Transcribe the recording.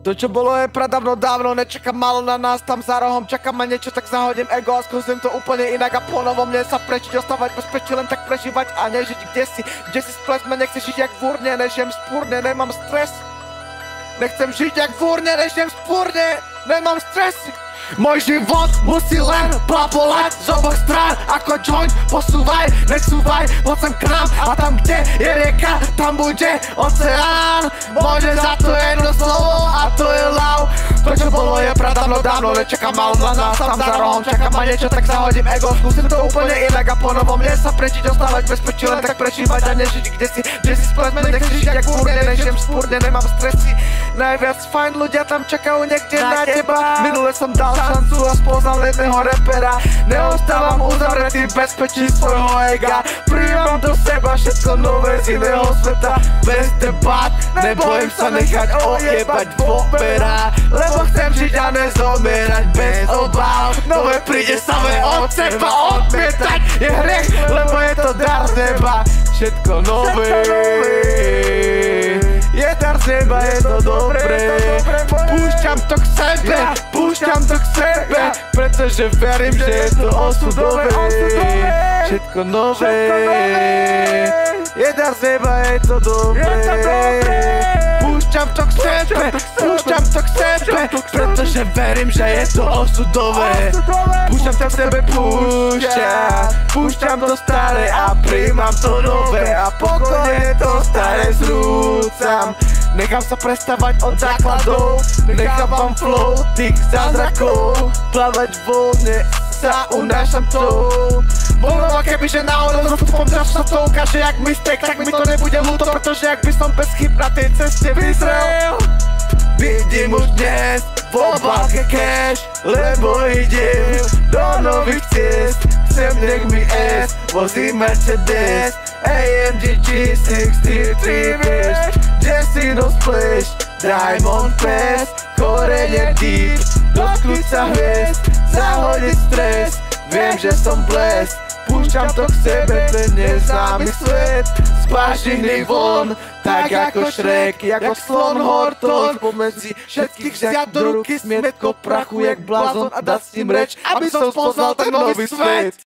To čo bolo je pradávno dávno, nečakám málo na nás, tam za rohom čakám ma niečo, tak zahodím ego a skúsim to úplne inak a ponovo mne sa prečiť, ostávať bezpečí, len tak prežívať a nežiť kde si splesme, nechci žiť jak v urne, nežijem spúrne, nemám stres. Nechcem žiť jak v urne, nežijem spúrne, nemám stres. Môj život musí len plapolať z oboch strán ako joint, posúvaj, nesúvaj, poď sem k nám a tam kde je rieka, tam bude oceán. Môže za to jedno slovo a to je love. To čo bolo je pradávno dávno, nečakám málo na nás, tam za rohom čakám ma niečo, tak zahodím ego, skúsim to úplne inak a ponovo mne sa prečiť, ostávať bezpečí, len tak prežívať a nežiť kde si splesme, nechci žiť jak fúrne, nežijem spúrne, nemám stresy. Najviac fajn ľudia tam čakajú niekde na teba. Minule som dal šancu a spoznal jedného repera. Neostávam uzavretý bezpečí svojho ega. Prijímam do seba všetko nové z iného sveta. Bez debát, nebojím sa nechať ojebať dôvera. Lebo chcem žiť a nezomierať bez obáv. Nové príde samé od seba odmietať je hriech, lebo je to dar z neba. Všetko nové je dar z neba, je to dobré. Púšťam to k sebe, púšťam to k sebe, pretože verím, že je to osudové. Všetko nové je dar z neba, je to dobré. Púšťam to k sebe, púšťam to k sebe, pretože verím, že je to osudové. Púšťam to k sebe, púšťam to staré a prijímam to nové a pokojne to staré zrúcam. Nechám sa prestávať od základov, nechávam flow tých zázrakov, plávať voľne sa unášam tou. Voľno kebyže náhodou zastupom sa to ukáže jak mistake, tak mi to nebude ľúto, pretože ak by som bez chyb na tej ceste vyzrel. Vidím už dnes v obálke cash, lebo idem do nových ciest. Chcem nech mi S, vozí Mercedes AMG G63, vieš, Jessino Splash, Diamond Pass, korene deep, dotknúť sa hviezd, zahodiť stres, viem, že som blest. Púšťam to k sebe, ten neznámy svet, z pážiny von, tak ako Shrek, ako slon Horton. Pomedzi všetkých vziať do ruky smietko prachu jak blázon a dať s ním reč, aby som spoznal ten nový svet.